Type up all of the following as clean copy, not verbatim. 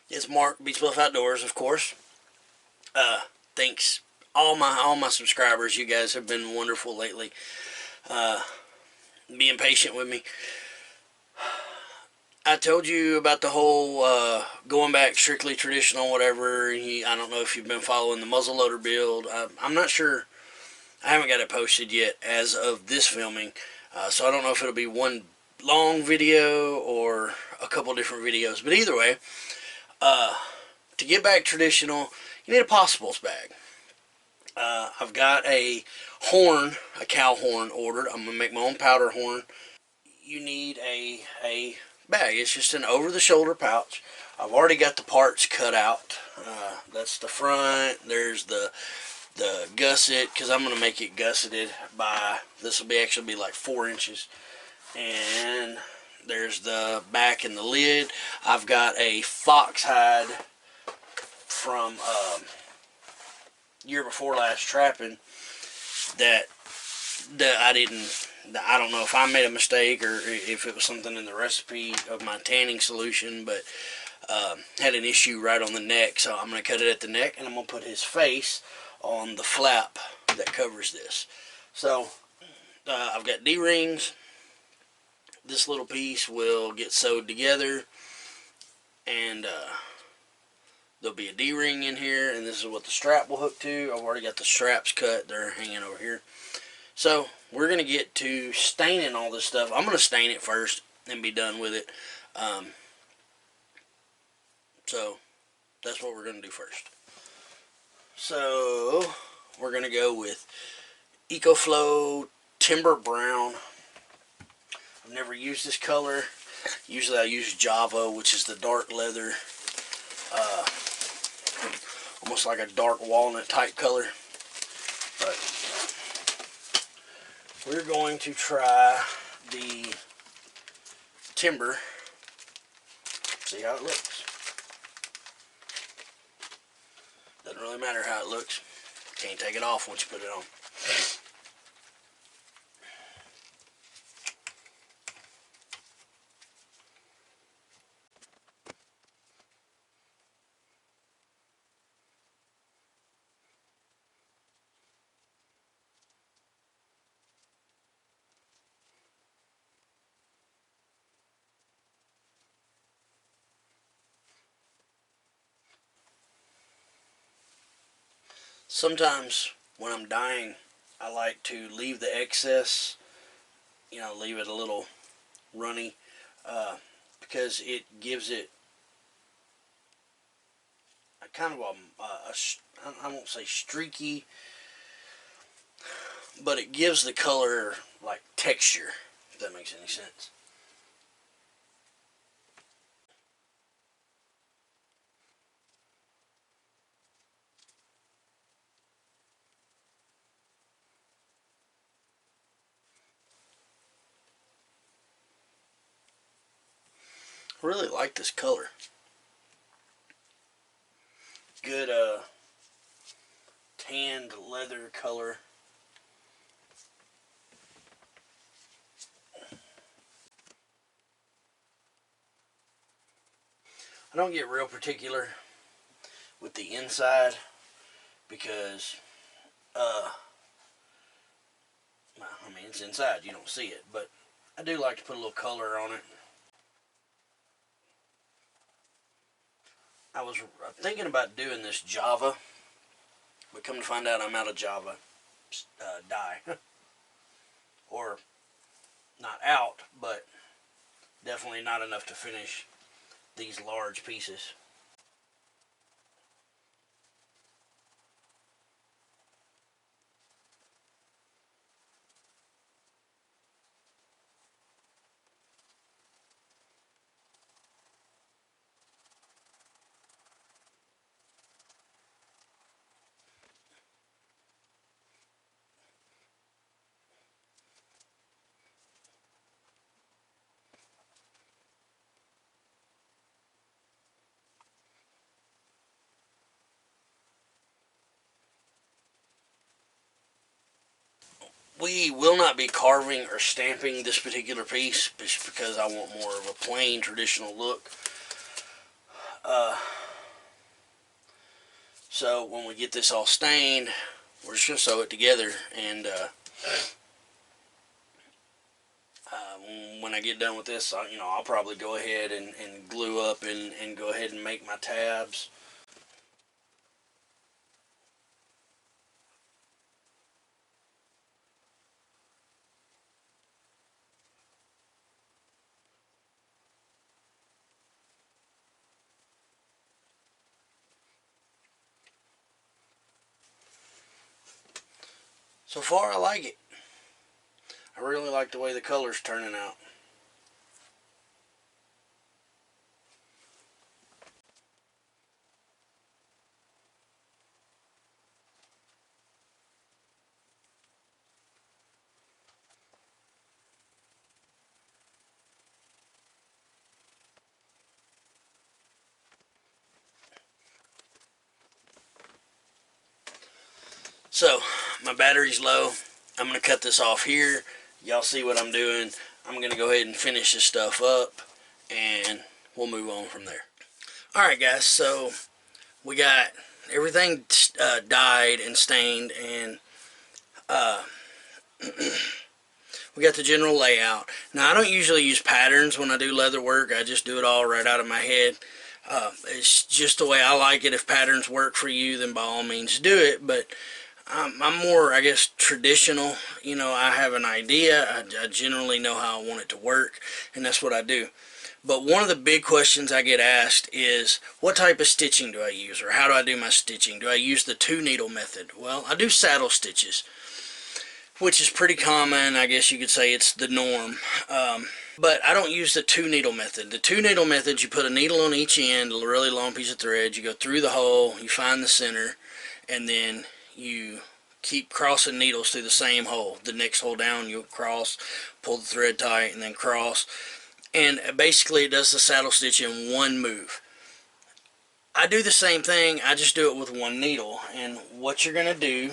It's Mark, Beech Bluff Outdoors, of course. Thanks all my subscribers. You guys have been wonderful lately. Uh, Being patient with me. I told you about the whole going back strictly traditional, whatever. I don't know if you've been following the muzzleloader build. I'm not sure. I haven't got it posted yet as of this filming, so I don't know if it'll be one long video or a couple different videos. But either way, to get back traditional, you need a possibles bag. I've got a horn, a cow horn ordered. I'm gonna make my own powder horn. You need a bag. It's just an over-the-shoulder pouch. I've already got the parts cut out. That's the front. There's the gusset, because I'm gonna make it gusseted by. This will be actually be like 4 inches, and there's the back and the lid. I've got a fox hide from year before last trapping that I don't know if I made a mistake or if it was something in the recipe of my tanning solution, but had an issue right on the neck, so I'm going to cut it at the neck, and I'm going to put his face on the flap that covers this. So I've got D-rings. This little piece will get sewed together, and there'll be a D-ring in here, and this is what the strap will hook to. I've already got the straps cut. They're hanging over here. So we're going to get to staining all this stuff. I'm going to stain it first and be done with it. So that's what we're going to do first. So we're going to go with EcoFlow Timber Brown. I've never used this color. Usually I use Java, which is the dark leather. Almost like a dark walnut type color. But we're going to try the timber. See how it looks. Doesn't really matter how it looks. Can't take it off once you put it on. Sometimes when I'm dyeing, I like to leave the excess, leave it a little runny, because it gives it a kind of I won't say streaky, but it gives the color like texture, if that makes any sense. I really like this color. Good tanned leather color. I don't get real particular with the inside because well, I mean, it's inside, you don't see it, but I do like to put a little color on it. I was thinking about doing this Java, but come to find out I'm out of Java dye. Or not out, but definitely not enough to finish these large pieces. We will not be carving or stamping this particular piece just because I want more of a plain traditional look. So when we get this all stained, we're just going to sew it together, and when I get done with this, I'll probably go ahead and glue up and go ahead and make my tabs. So far, I like it. I really like the way the color's turning out. So, my battery's low. I'm going to cut this off here. Y'all see what I'm doing. I'm going to go ahead and finish this stuff up, and we'll move on from there. Alright guys, so we got everything dyed and stained, and we got the general layout. Now, I don't usually use patterns when I do leather work. I just do it all right out of my head. It's just the way I like it. If patterns work for you, then by all means do it. But I'm more, I guess, traditional. I have an idea. I generally know how I want it to work, and that's what I do. But one of the big questions I get asked is, what type of stitching do I use, or how do I do my stitching? Do I use the 2-needle method? Well, I do saddle stitches, which is pretty common. I guess you could say it's the norm. But I don't use the 2-needle method. The 2-needle method, you put a needle on each end, a really long piece of thread, you go through the hole, you find the center, and then you keep crossing needles through the same hole. The next hole down, you'll cross, pull the thread tight, and then cross. And basically it does the saddle stitch in one move. I do the same thing, I just do it with one needle. And what you're going to do,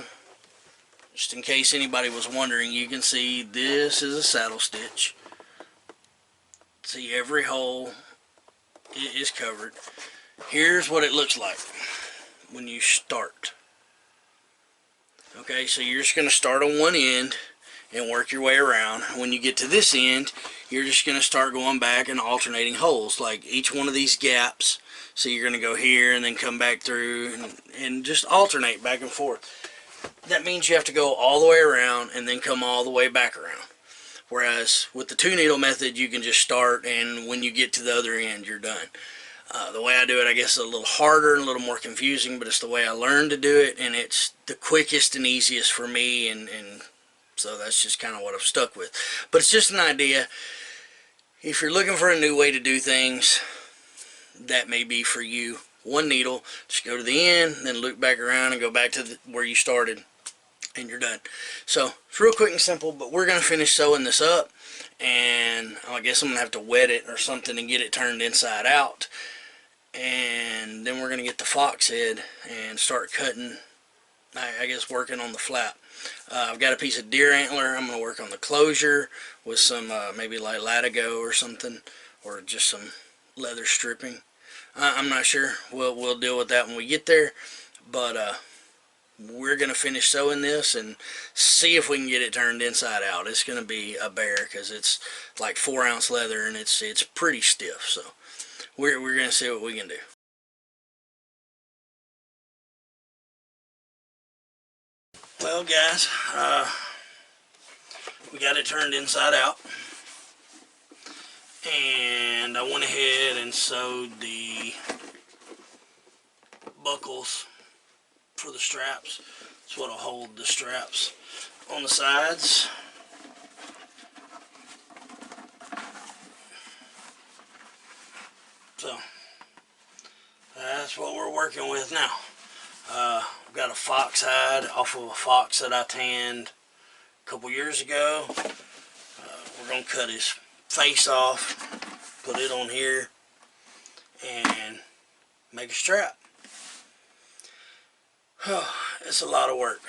just in case anybody was wondering, you can see this is a saddle stitch. See, every hole is covered. Here's what it looks like when you start. Okay, so you're just going to start on one end and work your way around. When you get to this end, you're just going to start going back and alternating holes, like each one of these gaps. So you're going to go here and then come back through and just alternate back and forth. That means you have to go all the way around and then come all the way back around. Whereas with the 2-needle method, you can just start, and when you get to the other end, you're done. The way I do it, I guess, is a little harder and a little more confusing, but it's the way I learned to do it, and it's the quickest and easiest for me, and so that's just kind of what I've stuck with. But it's just an idea. If you're looking for a new way to do things, that may be for you. One needle, just go to the end, then loop back around and go back to where you started, and you're done. So it's real quick and simple, but we're going to finish sewing this up, and I guess I'm going to have to wet it or something and get it turned inside out. And then we're going to get the fox head and start cutting, I guess working on the flap. I've got a piece of deer antler. I'm going to work on the closure with some maybe like latigo or something, or just some leather stripping. I'm not sure. We'll deal with that when we get there, but we're going to finish sewing this and see if we can get it turned inside out. It's going to be a bear because it's like 4-ounce leather, and it's pretty stiff, so we're going to see what we can do. Well guys, we got it turned inside out, and I went ahead and sewed the buckles for the straps. That's what will hold the straps on the sides. So that's what we're working with now. I've got a fox hide off of a fox that I tanned a couple years ago. We're going to cut his face off, put it on here, and make a strap. Oh, it's a lot of work.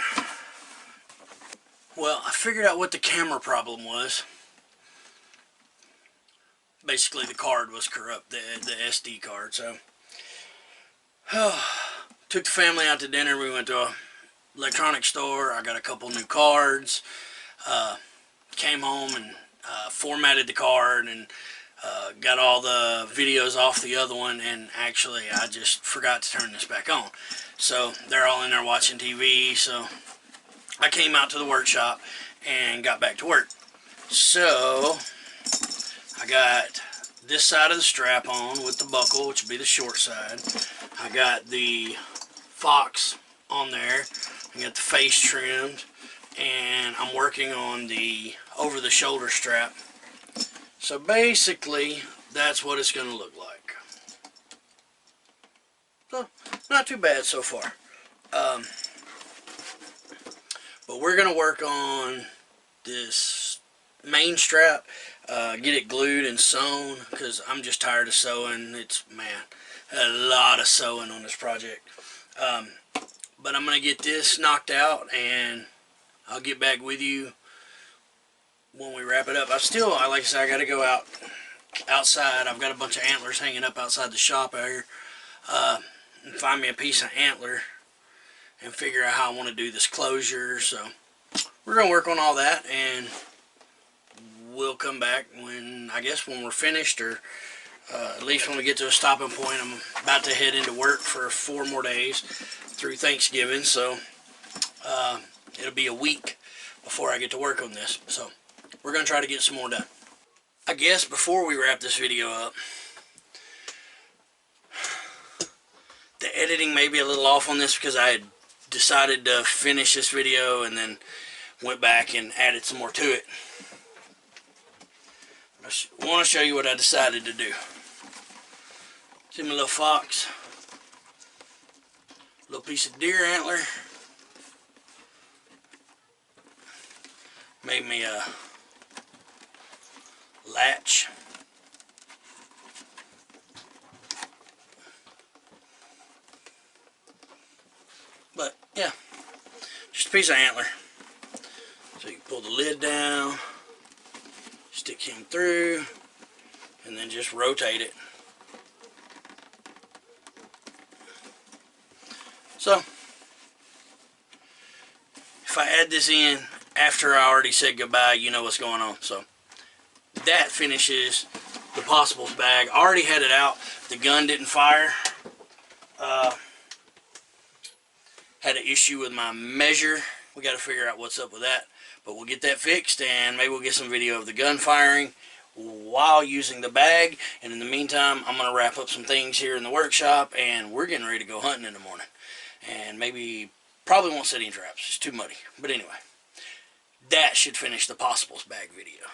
Well, I figured out what the camera problem was. Basically, the card was corrupt, the SD card. So Took the family out to dinner. We went to a electronics store. I got a couple new cards. Came home and formatted the card and got all the videos off the other one, and actually I just forgot to turn this back on. So they're all in there watching TV, so I came out to the workshop and got back to work. So I got this side of the strap on with the buckle, which would be the short side. I got the Fox on there. I got the face trimmed, and I'm working on the over-the-shoulder strap. So basically, that's what it's going to look like. So, not too bad so far. But we're going to work on this main strap, get it glued and sewn, because I'm just tired of sewing. It's, man, a lot of sewing on this project. But I'm going to get this knocked out, and I'll get back with you when we wrap it up. Like I said, I got to go outside. I've got a bunch of antlers hanging up outside the shop out here. And find me a piece of antler and figure out how I want to do this closure. So we're going to work on all that, and we'll come back when we're finished, or at least when we get to a stopping point. I'm about to head into work for 4 more days through Thanksgiving, so it'll be a week before I get to work on this. So we're going to try to get some more done. I guess before we wrap this video up, the editing may be a little off on this because I had decided to finish this video and then went back and added some more to it. I want to show you what I decided to do. See my little fox? Little piece of deer antler. Made me a latch. But yeah, just a piece of antler. So you pull the lid down, stick him through, and then just rotate it. So if I add this in after I already said goodbye, you know what's going on. So that finishes the possibles bag. I already had it out. The gun didn't fire. Had an issue with my measure. We got to figure out what's up with that. But we'll get that fixed, and maybe we'll get some video of the gun firing while using the bag. And in the meantime, I'm going to wrap up some things here in the workshop, and we're getting ready to go hunting in the morning. And probably won't set any traps. It's too muddy. But anyway, that should finish the possibles bag video.